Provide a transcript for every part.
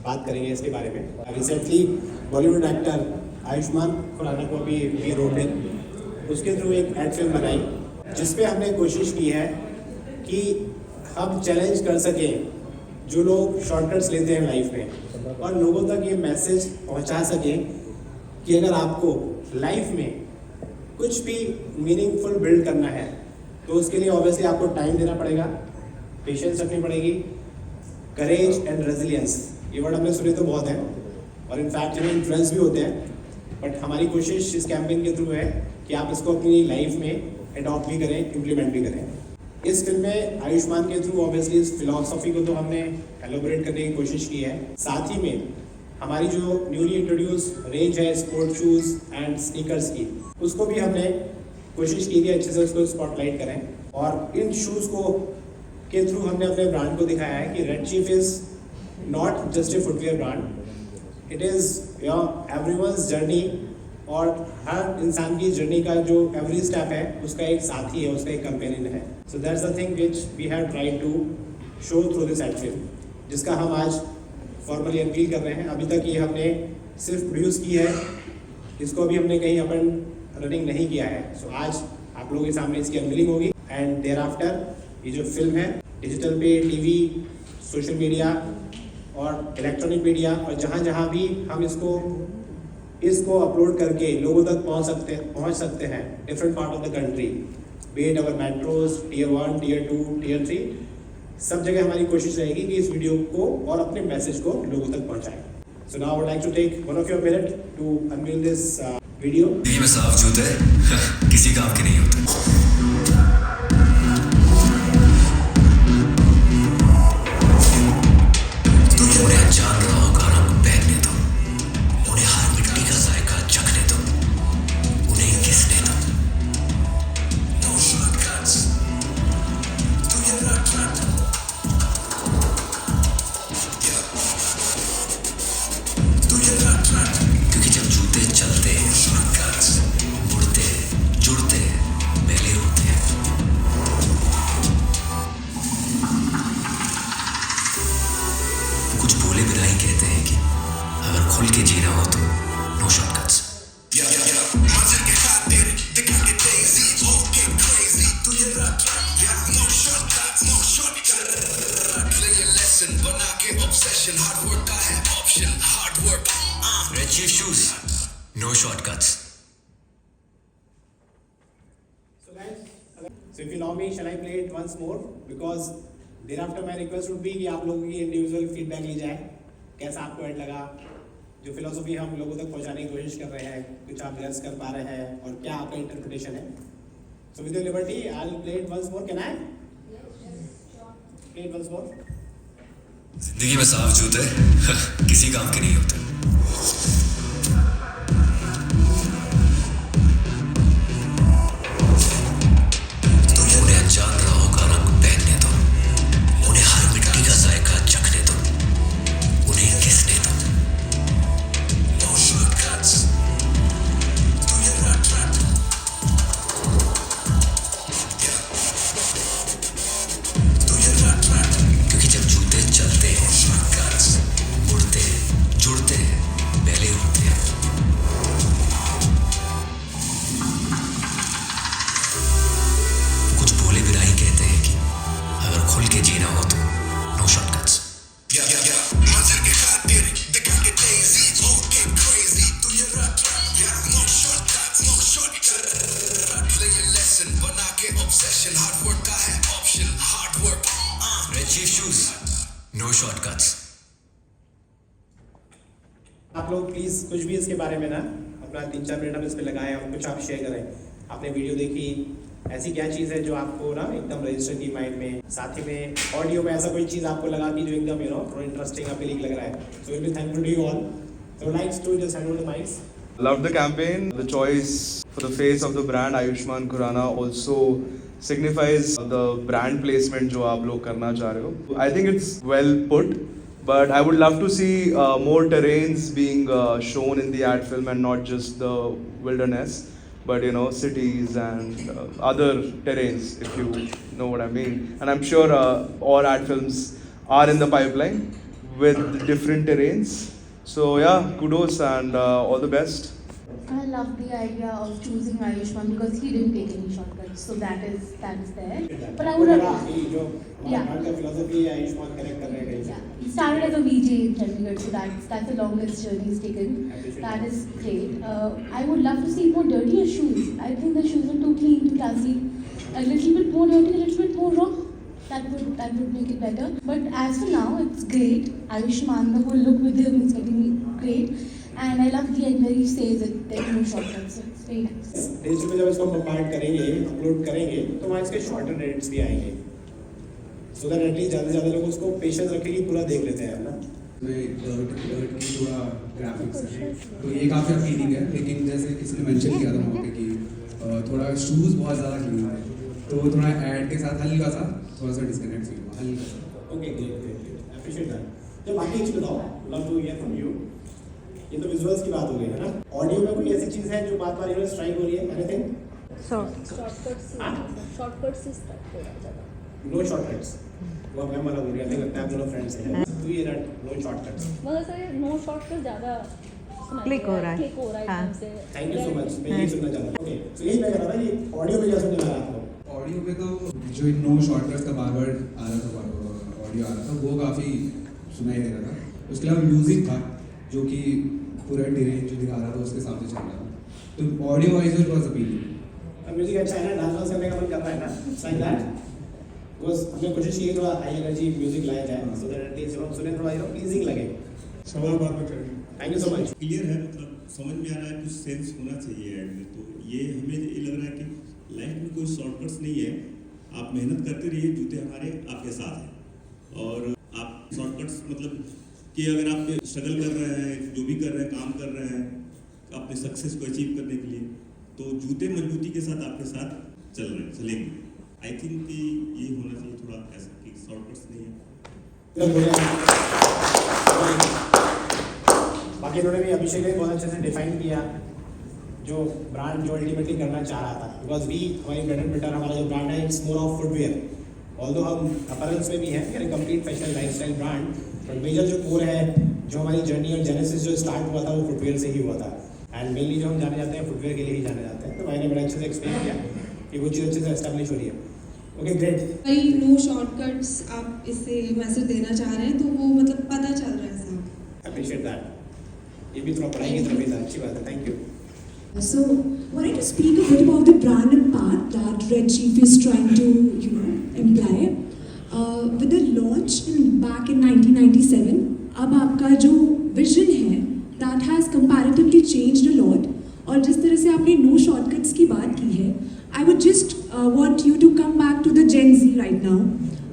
बात करेंगे इसके बारे में। रिसेंटली बॉलीवुड एक्टर आयुष्मान खुराना को भी वी रोड उसके थ्रू एक एड फिल्म बनाई जिसपे हमने कोशिश की है कि हम चैलेंज कर सकें जो लोग शॉर्टकट्स लेते हैं लाइफ में और लोगों तक ये मैसेज पहुंचा सकें कि अगर आपको लाइफ में कुछ भी मीनिंगफुल बिल्ड करना है तो उसके लिए ऑब्वियसली आपको टाइम देना पड़ेगा, पेशेंस रखनी पड़ेगी, करेज एंड रेजिलियंस। ये वर्ड हमने सुने तो बहुत है और इनफैक्ट इन्हें इन्फ्लुएंस भी होते हैं, बट हमारी कोशिश इस कैंपेन के थ्रू है कि आप इसको अपनी लाइफ में अडॉप्ट भी करें, इम्प्लीमेंट भी करें। इस फिल्म में आयुष्मान के थ्रू ऑब्वियसली इस फिलॉसफी को तो हमने एलोबरेट करने की कोशिश की है, साथ ही में हमारी जो न्यूली इंट्रोड्यूस रेंज है स्पोर्ट शूज़ एंड स्नीकर्स की, उसको भी हमने कोशिश की थी अच्छे से उसको स्पॉटलाइट करें। और इन शूज़ को के थ्रू हमने अपने ब्रांड को दिखाया है कि red chief is not just a footwear brand, it is everyone's journey और हर इंसान की जर्नी का जो एवरी स्टेप है उसका एक साथी है, उसका एक कंपेनियन है। So that's the thing which we have tried to show through this ad film, जिसका हम आज फॉर्मली अपील कर रहे हैं। अभी तक ये हमने सिर्फ प्रोड्यूस की है, इसको अभी हमने कहीं अपन रनिंग नहीं किया है। सो आज आप लोगों के सामने इसकी अनवीलिंग होगी एंड देयर आफ्टर ये जो फिल्म है डिजिटल पे, टीवी, सोशल मीडिया और इलेक्ट्रॉनिक मीडिया और जहाँ जहाँ भी हम इसको अपलोड करके लोगों तक पहुँच सकते हैं different part of the country, be it our metros, tier 1, tier 2, tier 3, सब जगह हमारी कोशिश रहेगी कि इस वीडियो को और अपने मैसेज को लोगों तक पहुंचाएं। So now I would like to take one of your minute to unveil this video. ये में साफ जूते किसी काम के नहीं होते। तो उन्हें अनजान राहों का रंग पहनने दो, उन्हें हर मिट्टी का जायका चखने दो, उन्हें किसने दो। No shortcuts. Do you not run? क्योंकि जब जूते चलते हैं शॉर्टकट्स मुड़ते जुड़ते मेले होते हैं। कुछ बोले बिना ही कहते हैं कि अगर खुल के जीना हो तो नो शॉर्टकट्स। बना के ऑब्सेशन, हार्ड वर्क का है option, hard work, Red Chief shoes, no shortcuts. So guys, so if you allow me, shall I play it once more? Because thereafter my request would be कि आप लोगों की individual feedback ली जाए, कैसा आपको add लगा, जो फिलोसफी हम लोगों तक पहुंचाने की कोशिश कर रहे हैं, कुछ आप गैस कर पा रहे हैं और क्या आपका इंटरप्रिटेशन है। So with your liberty, I'll play it once more. Can I? Play it once more. जिंदगी में साफ जूते किसी काम के नहीं होते। तो उन्हें अनजान राहों का रंग पहनने दो, उन्हें हर मिट्टी का जायका चखने दो, उन्हें किसने दो। No shortcuts. Do you not run? Do you not run? क्योंकि जब जूते चलते हैं शॉर्टकट्स मुड़ते जुड़ते मेले होते हैं। कुछ बोले बिना ही कहते हैं कि अगर खुल के जीना हो तो नो शॉर्टकट्स। मंजिल के खातिर दिखा के तेजी होके क्रेजी, तू ये रट नो शॉर्टकट्स, नो शॉर्टकट। ले ये लेसन बना के ऑब्सेशन, हार्ड वर्क का है option, hard work, Red Chief shoes, no shortcuts. आप लोग प्लीज़ कुछ भी इसके बारे में ना अपना 3-4 मिनट हम इस पे लगाएं और कुछ आप शेयर करें। आपने वीडियो देखी, ऐसी क्या चीज़ है जो आपको ना एकदम रजिस्टर की माइंड में, साथ ही में ऑडियो में ऐसा कोई चीज़ आपको लगा कि जो एकदम थोड़ा इंटरेस्टिंग अपीलिंग लग रहा है। So will be thankful to you all. So likes to just hand over the mics. Loved the campaign. The choice for the face of the brand Ayushman Khurrana also signifies the brand placement जो आप लोग करना चाह रहे हो. I think it's well put, but I would love to see more terrains being shown in the ad film and not just the wilderness, but cities and other terrains, if you know what I mean. And I'm sure all ad films are in the pipeline. with different terrains. So yeah, kudos and all the best. I love the idea of choosing Ayushmann because he didn't take any shortcuts, so that is there. But I would have, जो Yeah. हमारा philosophy है Ayushman connect कर रहे हैं कहीं से. yeah, he started as a VJ in Chandigarh, so that's the longest journey he's taken. That is great. I would love to see more dirtier shoes. I think the shoes are too clean, too classy. A little bit more dirty, a little bit more raw. That would make it better. But as for now, it's great. Ayushmann, the whole look with him is getting great. And I love the end where he says that there are no shortcuts. So it's very nice. Digital में जब इसको कंपार्ट करेंगे, upload करेंगे, तो वहाँ इसके shorter edits भी आएंगे. सो दैट एटलीस्ट ज़्यादा से ज़्यादा लोग उसको पेशेंस रख के पूरा देख लेते हैं ना. डर्ट की थोड़ा ग्राफिक्स है तो ये काफ़ी अपीलिंग है, लेकिन जैसे किसी ने मेंशन किया था वहाँ पे कि थोड़ा शूज़ बहुत ज़्यादा क्लीन है, तो थोड़ा ऐड के साथ हल्का सा थोड़ा सा डिस्कनेक्ट फील हुआ, हल्का सा. Okay, great, appreciate that. जब बाकी चीज़ बताओ, love to hear from you. ये तो विजुअल्स की बात हो गई है ना. ऑडियो में कोई ऐसी चीज़ है जो बार-बार इन्हें स्ट्राइक हो रही है? एनीथिंग? शॉर्टकट्स इस तरह थोड़ा ज़्यादा. No shortcuts. वो अब मैं मना बोल रहा हूँ, लगता है आप दोनों फ्रेंड्स हैं. तू ये रट, नो शॉर्टकट्स. मगर सर नो शॉर्टकट ज़्यादा क्लिक हो रहा है. क्लिक हो रहा है हाँ. एकदम से. Thank you so much. मैं यही सुनना चाहता था. ओके, तो यही मैं कह रहा था कि ऑडियो में क्या सुनने लगा आपको? ऑडियो पे तो जो नो शॉर्टकट्स का बार बार आ रहा था, ऑडियो आ रहा था, वो काफ़ी सुनाई दे रहा था. उसके अलावा म्यूज़िक था जो कि पूरा टेरेन जो दिखा रहा था उसके सामने चल रहा था, तो audio wise it was appealing. Music अच्छा है ना, डांस करने का मन कर रहा है ना, साइन दैट. बस हमने कोशिश की थोड़ा हाई एनर्जी म्यूजिक लाया जाए, सो दैट एटलीस्ट हम सुने थोड़ा प्लीजिंग लगे. सवाल बाद में करेंगे. Thank you so much. Clear है, मतलब समझ में आ रहा है, कुछ सेंस होना चाहिए ऐड में. तो ये हमें ये लग रहा है कि लाइफ में कोई शॉर्टकट्स नहीं है. आप मेहनत करते रहिए, जूते हमारे आपके साथ हैं. और आप शॉर्टकट्स मतलब कि अगर आप स्ट्रगल कर रहे हैं, जो भी कर रहे हैं, काम कर रहे हैं अपने सक्सेस को अचीव करने के लिए, तो जूते मजबूती के साथ आपके साथ चलेंगे. आई थिंक कि ये होना चाहिए थोड़ा ऐसा कि शॉर्टकट्स नहीं है. बाकी इन्होंने भी, अभिषेक ने बहुत अच्छे से डिफाइन किया जो ब्रांड जो अल्टीमेटली करना चाह रहा था. बिकॉज वी हमारी ब्रेड एंड बटर, हमारा जो ब्रांड है it's more of footwear. Although हम अपरेल्स में भी हैं, यानी complete fashion lifestyle brand, but major जो कोर है, जो हमारी जर्नी और जेनेसिस जो स्टार्ट हुआ था वो फुटवेयर से ही हुआ था. एंड मेनली जो हम जाने जाते हैं फुटवेयर के लिए ही जाने जाते हैं. तो मैंने बड़ा अच्छे से एक्सप्लेन किया कि वो चीज़ अच्छे से एस्टैब्लिश हो रही है. Okay, great. कई नो शॉर्टकट्स आप इससे मैसेज देना चाह रहे हैं, तो वो मतलब पता चल रहा है साहब. Appreciate that. ये भी थोड़ा पढ़ाई की तरफ ही था. अच्छी बात है. Thank you. So, wanted to speak a bit about the brand impact that Red Chief is trying to, imply. With the launch back in 1997, अब आपका जो vision है, that has comparatively changed a lot. और जिस तरह से आपने no shortcuts की बात की है, I would just want you to come back to the Gen Z right now.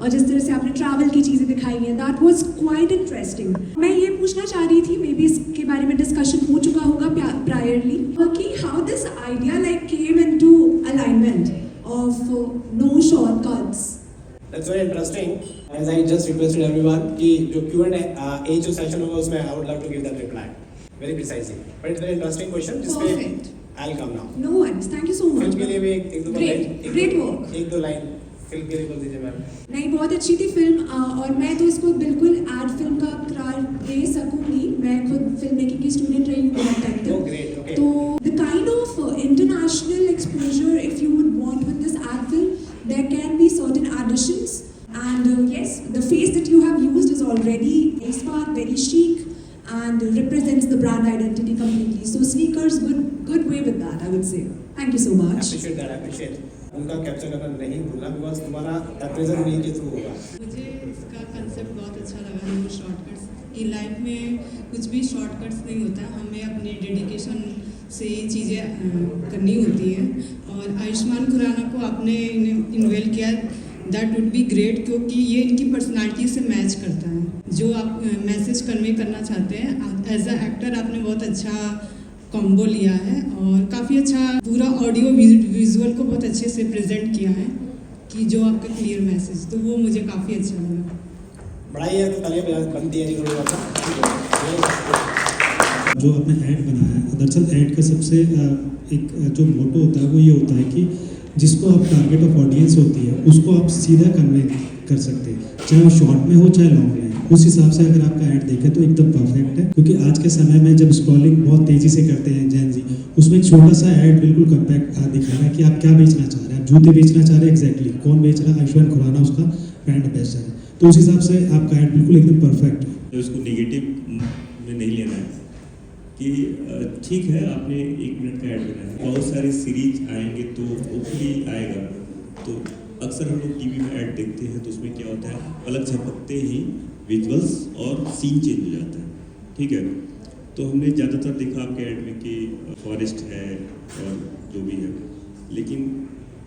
और जिस तरह से आपने ट्रैवल की चीज़ें दिखाई हैं, दैट वाज क्वाइट इंटरेस्टिंग. मैं ये पूछना चाह रही थी, मे बी इसके बारे में डिस्कशन हो चुका होगा प्रायरली, कि how this idea like came into alignment of no shortcuts. That's very interesting. As I just requested everyone कि जो Q&A जो सेशन होगा उसमें I would love to give that reply very precisely. But it's a very interesting question जिसपे Perfect. I'll come now. No worries. Thank you so much. Film के लिए भी एक दो Great work. एक दो लाइन फिल्म के लिए बोल दीजिए मैम. नहीं, बहुत अच्छी थी फिल्म, और मैं तो इसको बिल्कुल एड फिल्म का करार दे सकूंगी. मैं खुद फिल्म मेकिंग की स्टूडेंट रही हूँ बहुत टाइम Oh, तक. great. Okay. तो the kind of international exposure if you would want with this ad film, there can be certain additions. And yes, the face that you have used is already very smart, very chic, and represents the brand identity completely. So sneakers, good way with that, I would say. Thank you so much. Appreciate that. Appreciate. उनका capture करना नहीं भूलना, because तुम्हारा appraisal उन्हीं के through होगा. मुझे इसका कंसेप्ट बहुत अच्छा लगा, नो शॉर्टकट्स. कि लाइफ में कुछ भी शॉर्टकट्स नहीं होता, हमें अपने डेडिकेशन से ये चीज़ें करनी होती हैं. और आयुष्मान खुराना को आपने इन्वॉल्व किया, दैट वुड बी ग्रेट, क्योंकि ये इनकी पर्सनालिटी से मैच करता है. जो आप मैसेज कन्वे करना चाहते हैं, एज अ एक्टर आपने बहुत अच्छा कॉम्बो लिया है और काफ़ी अच्छा पूरा ऑडियो विजुअल को बहुत अच्छे से प्रेजेंट किया है कि जो आपका क्लियर मैसेज, तो वो मुझे काफ़ी अच्छा लगा. बड़ा ही है तो तालियां बनती है. जो आपने ऐड बनाया है, दरअसल ऐड का सबसे एक जो मोटो होता है वो ये होता है कि जिसको आप टारगेट ऑफ ऑडियंस होती है उसको आप सीधा कन्वे कर सकते हैं, चाहे वो शॉर्ट में हो चाहे लॉन्ग में. उस हिसाब से अगर आपका ऐड देखें तो एकदम परफेक्ट है, क्योंकि आज के समय में जब स्क्रॉलिंग बहुत तेजी से करते हैं जेन जी, उसमें एक छोटा सा ऐड बिल्कुल कम्पैक्ट दिखा रहा है कि आप क्या बेचना चाह रहे हैं। आप जूते बेचना चाह रहे हैं, एग्जैक्टली कौन बेच रहा है? आयुष्मान खुराना उसका ब्रांड एम्बेसडर है। तो उस हिसाब से आपका ऐड बिल्कुल एकदम परफेक्ट है। तो इसको नेगेटिव में नहीं लेना है कि ठीक है आपने 1 मिनट का ऐड बनाया है, बहुत सारी सीरीज आएंगे तो ओपनली आएगा। तो अक्सर हम लोग टीवी में ऐड देखते हैं तो उसमें क्या होता है, पलक झपकते ही विजुअल्स और सीन चेंज हो जाता है, ठीक है। तो हमने ज़्यादातर देखा आपके ऐड में कि फॉरेस्ट है और जो भी है, लेकिन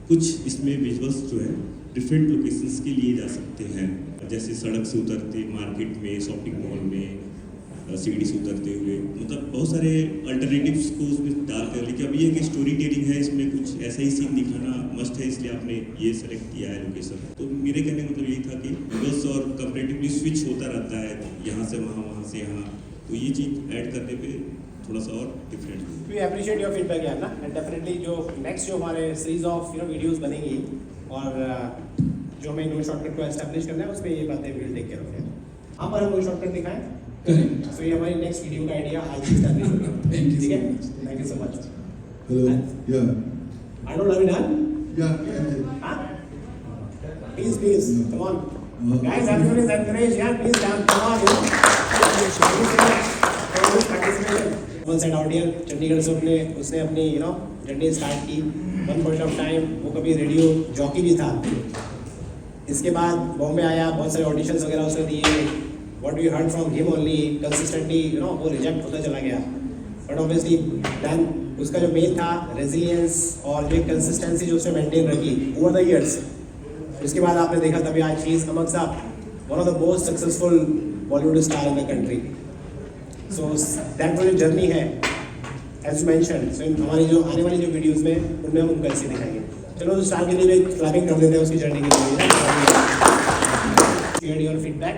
कुछ इसमें विजुअल्स जो है डिफरेंट लोकेशंस के लिए जा सकते हैं, जैसे सड़क से उतरते मार्केट में, शॉपिंग मॉल में, सीढ़ी से उतरते हुए, मतलब बहुत सारे अल्टरनेटिव्स को उसमें डालते हैं। लेकिन अब ये कि स्टोरी टेलिंग है, इसमें कुछ ऐसा ही सीन दिखाना मस्ट है, इसलिए आपने ये सेलेक्ट किया है लोकेशन। तो मेरे कहने का मतलब यही था कि बस और कंपैरेटिवली स्विच होता रहता है यहाँ से वहाँ, वहाँ से यहाँ, तो ये चीज़ ऐड करने पे थोड़ा सा और डिफरेंट है। वी अप्रिशिएट योर फीडबैक यार ना, एंड डेफिनेटली जो नेक्स्ट जो हमारे सीरीज ऑफ वीडियोस बनेंगी और जो हमें नो शॉर्टकट को एस्टैब्लिश करना है, उसमें ये बातें विल टेक केयर ऑफ है। हम पर नो शॉर्टकट दिखाएं, करेक्ट। सो ये हमारी नेक्स्ट वीडियो का आइडिया आज ही एस्टैब्लिश हो गया। Thank you ठीक है, so much. Thank you so much. Hello yeah I don't love it done. Yeah Please, come on. Guys, everyone is encouraged, yeah, please come on, you know. One side out here, Chandigarh से उसने अपनी journey start की। One point of time वो कभी radio jockey भी था। इसके बाद बॉम्बे आया, बहुत सारे ऑडिशंस वगैरह उसने दिए। What we heard from him only, consistently वो रिजेक्ट होता चला गया। बट ऑब्वियसली देन उसका जो मेन था रेजिलियंस और जो कंसिस्टेंसी जो उसने मेंटेन रखी ओवर द ईयर्स, उसके बाद आपने देखा तभी आज she is amongst one of the most successful Bollywood star in the country. So that वो जो जर्नी है एज यू मेंशन, सो हमारी जो आने वाली जो वीडियोस में उनमें हम उनको ऐसे दिखाएंगे। चलो तो स्टार के लिए क्लैपिंग कर देते हैं उसकी जर्नी के लिए। Share your feedback.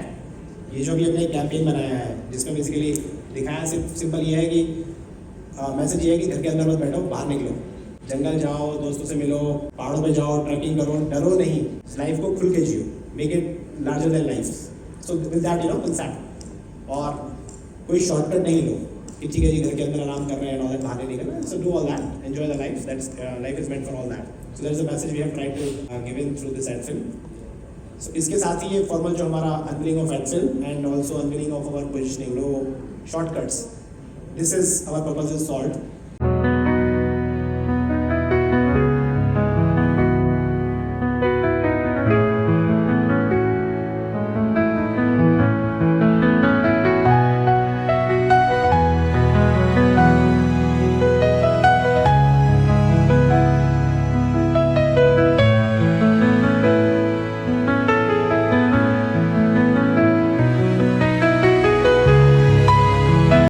ये जो भी हमने कैंपेन बनाया है जिसमें बेसिकली दिखाया सिंपल ये है कि मैसेज ये है कि घर के अंदर मत बैठो, बाहर निकलो, जंगल जाओ, दोस्तों से मिलो, पहाड़ों पे जाओ, ट्रैकिंग करो, डरो नहीं, लाइफ को खुल के जियो, make it larger than life. So with that concept, और कोई शॉर्टकट नहीं लो कि ठीक है जी घर के अंदर आराम कर रहे हैं और बाहर नहीं करना। So do all that, enjoy the life, that's life is meant for all that. So that is the message we have tried to give in through this ad film. सो इसके साथ ही ये फॉर्मल जो हमारा unveiling of ad film and also unveiling of our positioning, no shortcuts, this is our purpose is solved.